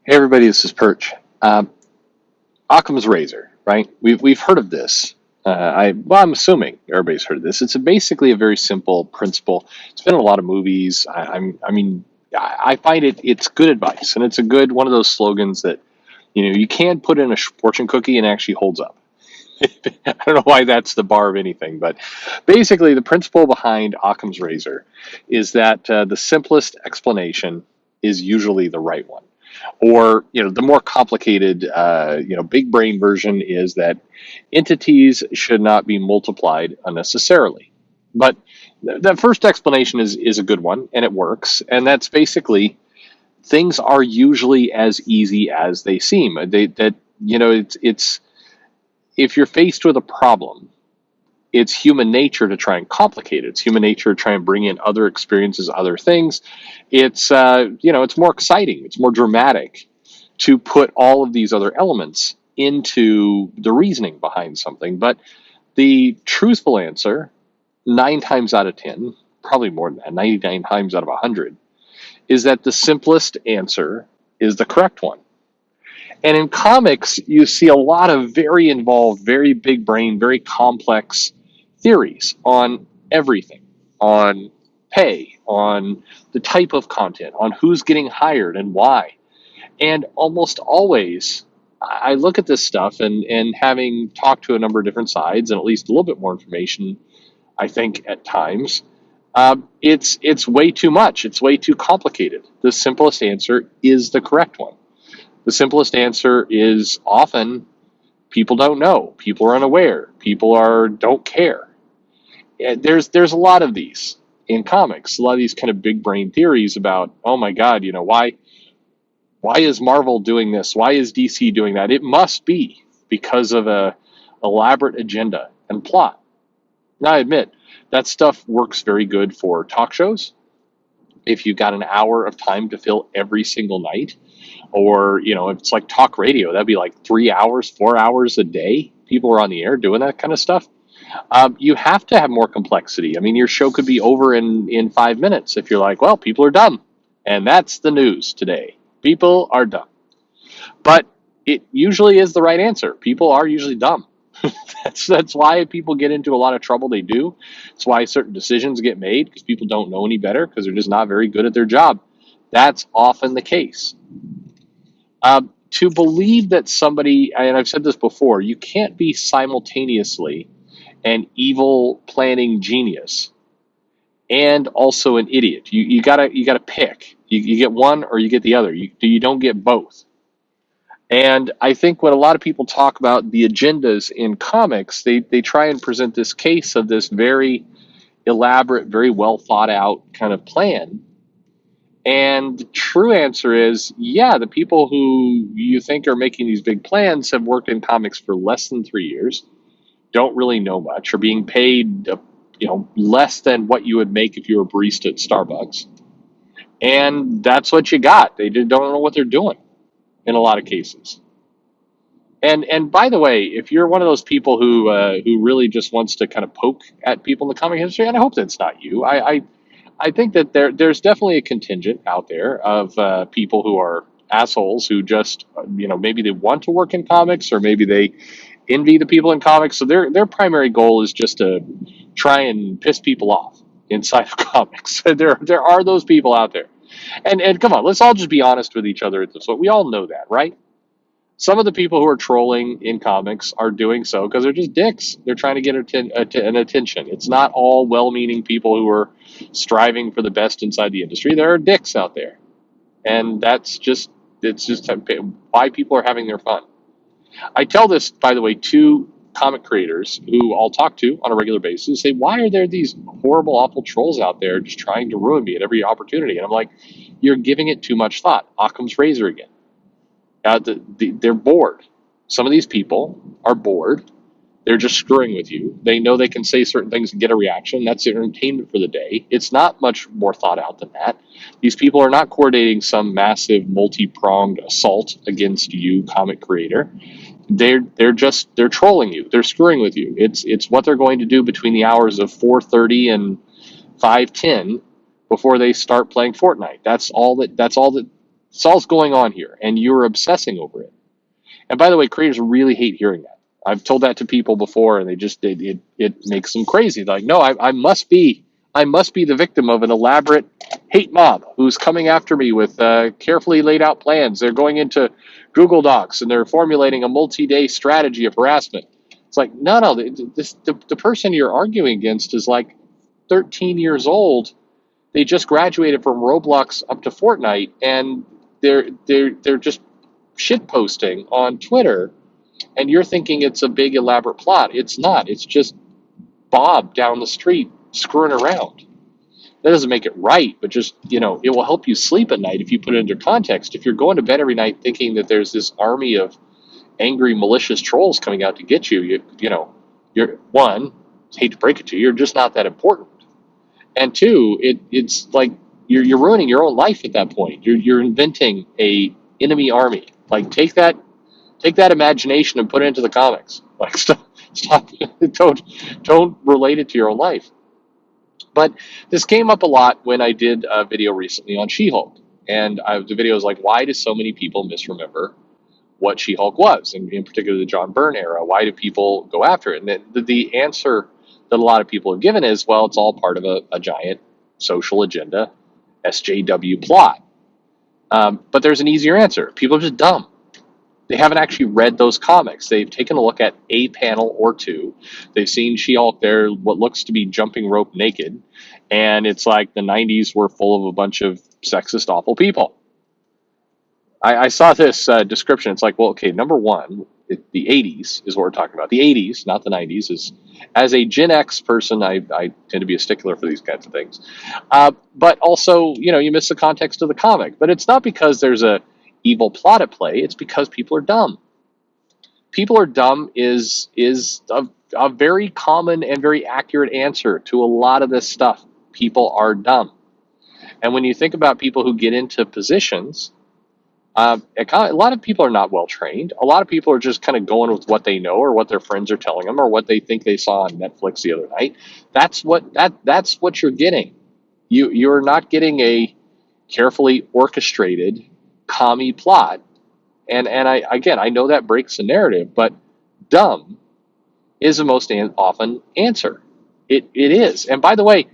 Hey everybody, this is Perch. Occam's Razor, right? We've heard of this. I'm assuming everybody's heard of this. It's basically a very simple principle. It's been in a lot of movies. I find it's good advice, and it's a good one of those slogans that you can put in a fortune cookie and it actually holds up. I don't know why that's the bar of anything, but basically the principle behind Occam's Razor is that the simplest explanation is usually the right one. Or, the more complicated, big brain version is that entities should not be multiplied unnecessarily. But that first explanation is a good one, and it works. And that's basically things are usually as easy as they seem. It's if you're faced with a problem, it's human nature to try and complicate it. It's human nature to try and bring in other experiences, other things. It's more exciting. It's more dramatic to put all of these other elements into the reasoning behind something. But the truthful answer, 9 times out of 10, probably more than that, 99 times out of 100, is that the simplest answer is the correct one. And in comics, you see a lot of very involved, very big brain, very complex theories on everything, on pay, on the type of content, on who's getting hired and why. And almost always, I look at this stuff and having talked to a number of different sides and at least a little bit more information, I think at times, it's way too much. It's way too complicated. The simplest answer is the correct one. The simplest answer is often people don't know, people are unaware, don't care. There's a lot of these in comics, a lot of these kind of big brain theories about, oh my God, why is Marvel doing this? Why is DC doing that? It must be because of a elaborate agenda and plot. Now, I admit that stuff works very good for talk shows. If you've got an hour of time to fill every single night, or if it's like talk radio, that'd be like 3 hours, 4 hours a day. People are on the air doing that kind of stuff. You have to have more complexity. I mean, your show could be over in 5 minutes if you're like, well, people are dumb, and that's the news today. People are dumb, but it usually is the right answer. People are usually dumb. That's why people get into a lot of trouble they do. It's why certain decisions get made, because people don't know any better, because they're just not very good at their job. That's often the case. To believe that somebody, and I've said this before, you can't be simultaneously an evil planning genius and also an idiot. You gotta pick. You get one or you get the other. You don't get both. And I think when a lot of people talk about the agendas in comics, they try and present this case of this very elaborate, very well thought out kind of plan. And the true answer is, yeah, the people who you think are making these big plans have worked in comics for less than 3 years, don't really know much, are being paid, less than what you would make if you were a barista at Starbucks. And that's what you got. They don't know what they're doing in a lot of cases. And by the way, if you're one of those people who really just wants to kind of poke at people in the comic industry, and I hope that's not you, I think that there's definitely a contingent out there of people who are assholes who just, maybe they want to work in comics, or maybe they envy the people in comics. So their primary goal is just to try and piss people off inside of comics. There are those people out there. And come on, let's all just be honest with each other at this point. We all know that, right? Some of the people who are trolling in comics are doing so because they're just dicks. They're trying to get an attention. It's not all well-meaning people who are striving for the best inside the industry. There are dicks out there. And it's just why people are having their fun. I tell this, by the way, to comic creators who I'll talk to on a regular basis, say, why are there these horrible, awful trolls out there just trying to ruin me at every opportunity? And I'm like, you're giving it too much thought. Occam's Razor again. They're bored. Some of these people are bored. They're just screwing with you. They know they can say certain things and get a reaction. That's their entertainment for the day. It's not much more thought out than that. These people are not coordinating some massive multi-pronged assault against you, comic creator. They're trolling you. They're screwing with you. It's what they're going to do between the hours of 4:30 and 5:10 before they start playing Fortnite. That's all that It's all's going on here, and you're obsessing over it. And by the way, creators really hate hearing that. I've told that to people before, and it makes them crazy. They're like, no, I must be the victim of an elaborate hate mob who's coming after me with carefully laid out plans. They're going into Google Docs and they're formulating a multi-day strategy of harassment. It's like, no, the person you're arguing against is like 13 years old. They just graduated from Roblox up to Fortnite, and they're just shit posting on Twitter, and you're thinking it's a big elaborate plot. It's not. It's just Bob down the street screwing around. That doesn't make it right, but just, it will help you sleep at night if you put it into context. If you're going to bed every night thinking that there's this army of angry, malicious trolls coming out to get you, you're one, hate to break it to you, you're just not that important. And two, it's like you're ruining your own life at that point. You're inventing a enemy army. Like take that imagination and put it into the comics. Like stop don't relate it to your own life. But this came up a lot when I did a video recently on She-Hulk, and the video was like, why do so many people misremember what She-Hulk was, and in particular the John Byrne era? Why do people go after it? And the answer that a lot of people have given is, well, it's all part of a giant social agenda, SJW plot. But there's an easier answer. People are just dumb. They haven't actually read those comics. They've taken a look at a panel or two. They've seen She-Hulk there, what looks to be jumping rope naked, and it's like the 90s were full of a bunch of sexist, awful people. I saw this description. It's like, well, okay, number one, the 80s is what we're talking about. The 80s, not the 90s. Is as a Gen X person, I tend to be a stickler for these kinds of things. But also, you miss the context of the comic. But it's not because there's a evil plot at play. It's because people are dumb. People are dumb is a very common and very accurate answer to a lot of this stuff. People are dumb. And when you think about people who get into positions, a lot of people are not well trained. A lot of people are just kind of going with what they know or what their friends are telling them or what they think they saw on Netflix the other night. That's what you're getting. You're not getting a carefully orchestrated commie plot. And I know that breaks the narrative, but dumb is the most often answer. It is. And by the way,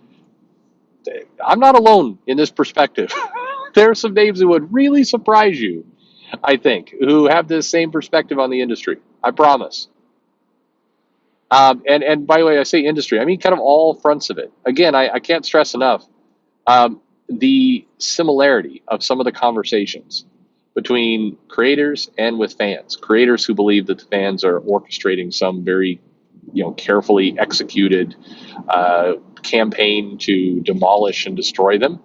I'm not alone in this perspective. There are some names that would really surprise you, I think, who have the same perspective on the industry. I promise. And by the way, I say industry, I mean kind of all fronts of it. Again, I can't stress enough the similarity of some of the conversations between creators and with fans. Creators who believe that the fans are orchestrating some very, carefully executed campaign to demolish and destroy them,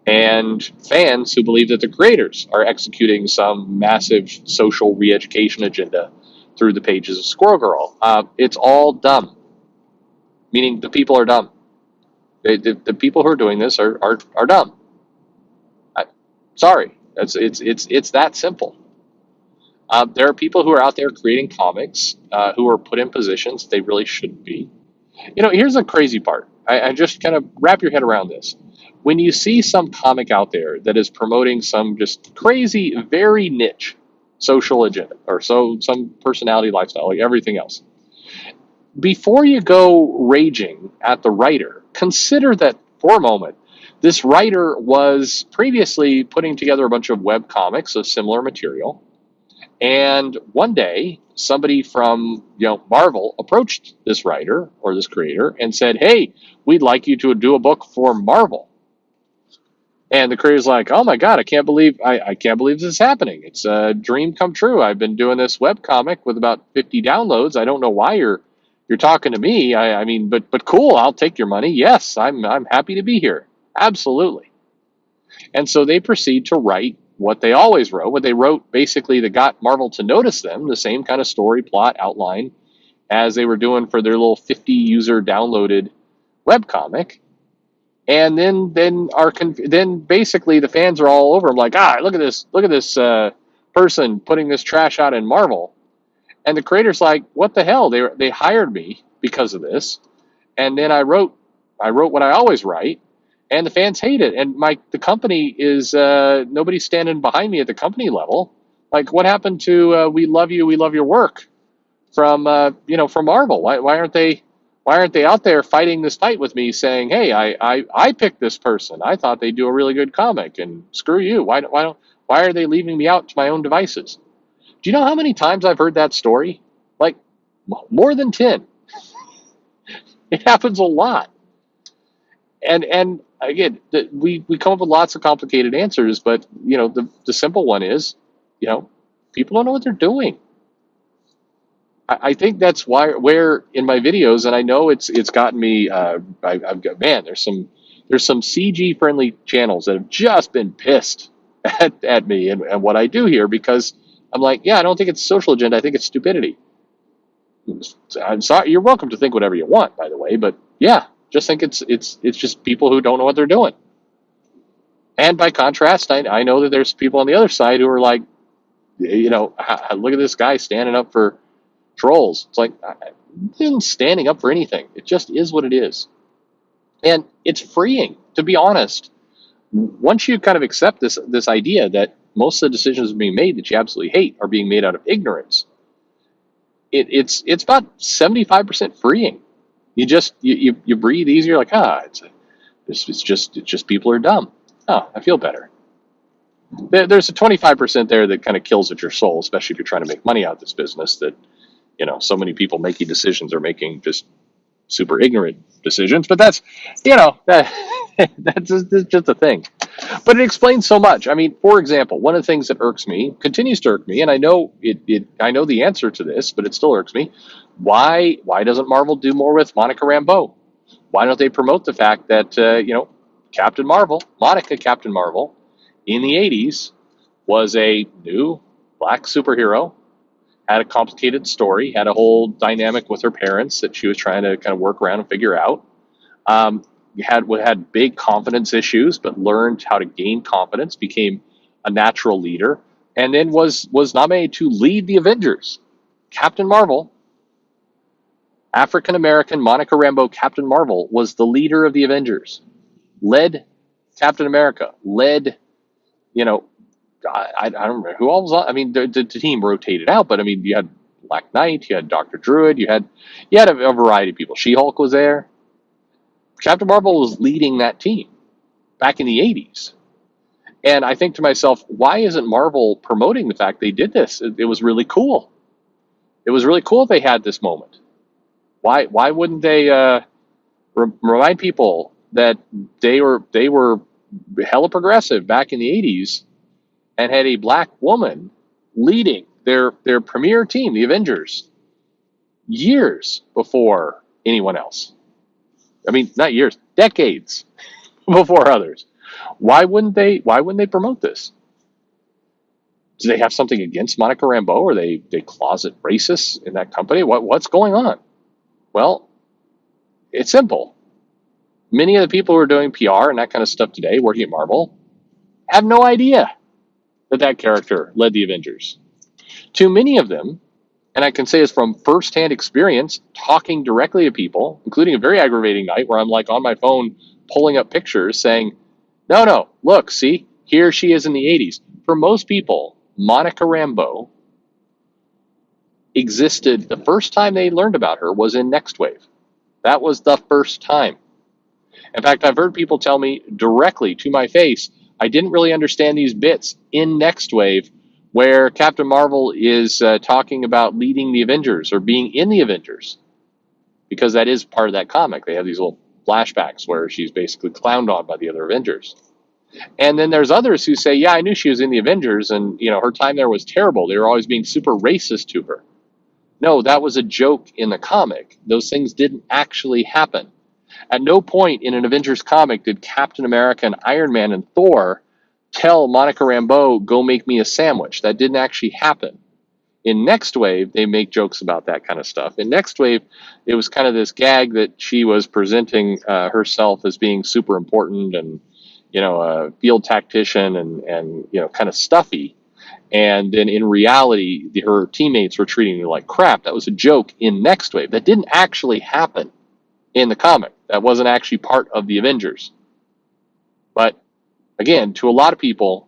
and fans who believe that the creators are executing some massive social re-education agenda through the pages of Squirrel Girl. It's all dumb, meaning the people are dumb. The people who are doing this are dumb. Sorry, it's that simple. There are people who are out there creating comics who are put in positions they really shouldn't be. Here's the crazy part. I just kind of wrap your head around this. When you see some comic out there that is promoting some just crazy, very niche social agenda or some personality lifestyle, like everything else, before you go raging at the writer, consider that for a moment, this writer was previously putting together a bunch of web comics of similar material. And one day, somebody from Marvel approached this writer or this creator and said, "Hey, we'd like you to do a book for Marvel." And the creator's like, "Oh my God, I can't believe this is happening. It's a dream come true. I've been doing this web comic with about 50 downloads. I don't know why you're talking to me. I mean, but cool. I'll take your money. Yes, I'm happy to be here. Absolutely." And so they proceed to write what they always wrote. What they wrote basically that got Marvel to notice them, the same kind of story, plot, outline as they were doing for their little 50 user downloaded webcomic. And then basically the fans are all over them like, look at this person putting this trash out in Marvel. And the creator's like, what the hell? They hired me because of this. And then I wrote what I always write. and the fans hate it. And the company is nobody's standing behind me at the company level. Like, what happened to "We love you, we love your work" from from Marvel? Why aren't they out there fighting this fight with me, saying, "Hey, I picked this person. I thought they'd do a really good comic, and screw you. Why are they leaving me out to my own devices?" Do you know how many times I've heard that story? Like, more than 10. It happens a lot. And again, we come up with lots of complicated answers, but the simple one is, people don't know what they're doing. I think that's where in my videos, and I know it's gotten me. I've got, man, there's some CG friendly channels that have just been pissed at me and what I do here, because I'm like, yeah, I don't think it's social agenda. I think it's stupidity. I'm sorry. You're welcome to think whatever you want, by the way, but yeah, just think it's just people who don't know what they're doing. And by contrast, I know that there's people on the other side who are like, look at this guy standing up for trolls. It's like, isn't standing up for anything. It just is what it is. And it's freeing, to be honest. Once you kind of accept this idea that most of the decisions being made that you absolutely hate are being made out of ignorance, it's about 75% freeing. You breathe easier, like, it's just people are dumb. Oh, I feel better. There's a 25% there that kind of kills at your soul, especially if you're trying to make money out of this business, that so many people making decisions are making just super ignorant decisions. But that's that's just a thing. But it explains so much. I mean, for example, one of the things that irks me, continues to irk me, and I know I know the answer to this, but it still irks me. Why doesn't Marvel do more with Monica Rambeau? Why don't they promote the fact that Captain Marvel, Monica Captain Marvel, in the 80s was a new black superhero, had a complicated story, had a whole dynamic with her parents that she was trying to kind of work around and figure out. Had big confidence issues, but learned how to gain confidence, became a natural leader, and then was nominated to lead the Avengers. Captain Marvel, African American Monica Rambeau, Captain Marvel, was the leader of the Avengers. Led Captain America, led, I don't remember who all was on. I mean, the team rotated out, but I mean, you had Black Knight, you had Dr. Druid, you had a variety of people. She-Hulk was there. Captain Marvel was leading that team back in the 80s. And I think to myself, why isn't Marvel promoting the fact they did this? It was really cool. It was really cool they had this moment. Why wouldn't they remind people that they were hella progressive back in the 80s and had a black woman leading their premier team, the Avengers, years before anyone else? I mean, not years, decades before others. Why wouldn't they promote this? Do they have something against Monica Rambeau? Or they closet racists in that company? What's going on? Well, it's simple. Many of the people who are doing PR and that kind of stuff today, working at Marvel, have no idea that character led the Avengers. Too many of them, and I can say this from firsthand experience, talking directly to people, including a very aggravating night where I'm like on my phone pulling up pictures saying, no, look, see, here she is in the 80s. For most people, Monica Rambeau existed. The first time they learned about her was in Next Wave. That was the first time. In fact, I've heard people tell me directly to my face, I didn't really understand these bits in Next Wave where Captain Marvel is talking about leading the Avengers or being in the Avengers, because that is part of that comic. They have these little flashbacks where she's basically clowned on by the other Avengers. And then there's others who say, yeah, I knew she was in the Avengers and, her time there was terrible. They were always being super racist to her. No, that was a joke in the comic. Those things didn't actually happen. At no point in an Avengers comic did Captain America and Iron Man and Thor tell Monica Rambeau, go make me a sandwich. That didn't actually happen. In Next Wave, they make jokes about that kind of stuff. In Next Wave, it was kind of this gag that she was presenting herself as being super important and, a field tactician and kind of stuffy. And then in reality, her teammates were treating her like crap. That was a joke in Next Wave. That didn't actually happen in the comic. That wasn't actually part of the Avengers. But again, to a lot of people,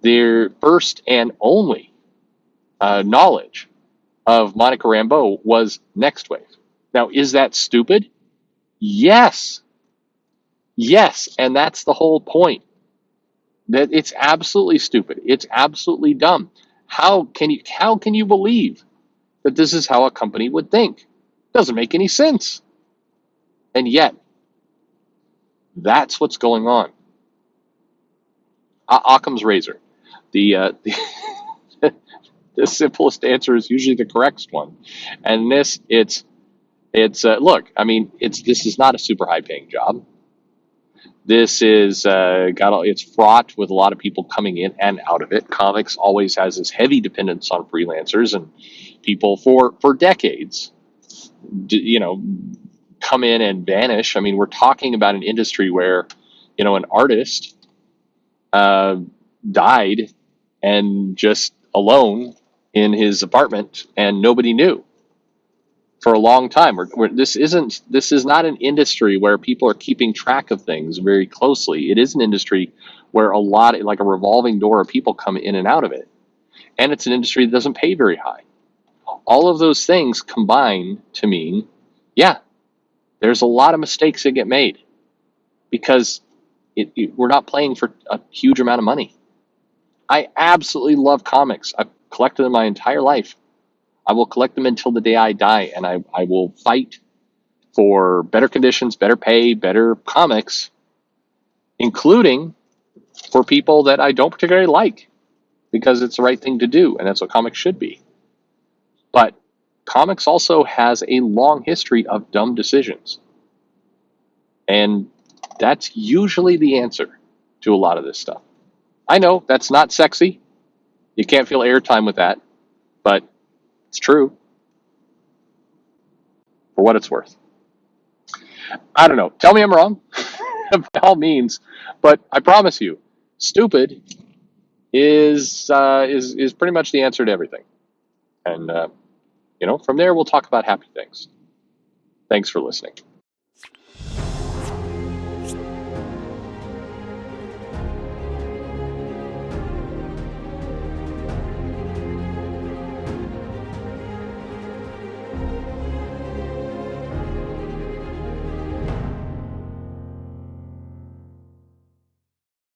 their first and only knowledge of Monica Rambeau was Next Wave. Now, is that stupid? Yes. Yes. And that's the whole point. That it's absolutely stupid. It's absolutely dumb. How can you believe that this is how a company would think? Doesn't make any sense. And yet, that's what's going on. Occam's Razor. The the simplest answer is usually the correct one. And it's look. I mean, this is not a super high paying job. This is it's fraught with a lot of people coming in and out of it. Comics always has this heavy dependence on freelancers and people for decades. You know, come in and vanish. I mean, we're talking about an industry where, an artist uh, died and just alone in his apartment and nobody knew for a long time. This is not an industry where people are keeping track of things very closely. It is an industry where like a revolving door of people come in and out of it, and it's an industry that doesn't pay very high. All of those things combine to mean, yeah, there's a lot of mistakes that get made because we're not playing for a huge amount of money. I absolutely love comics. I've collected them my entire life. I will collect them until the day I die, and I will fight for better conditions, better pay, better comics, including for people that I don't particularly like, because it's the right thing to do, and that's what comics should be. But comics also has a long history of dumb decisions. And that's usually the answer to a lot of this stuff. I know that's not sexy. You can't feel airtime with that, but it's true for what it's worth. I don't know. Tell me I'm wrong by all means, but I promise you, stupid is pretty much the answer to everything. And from there we'll talk about happy things. Thanks for listening.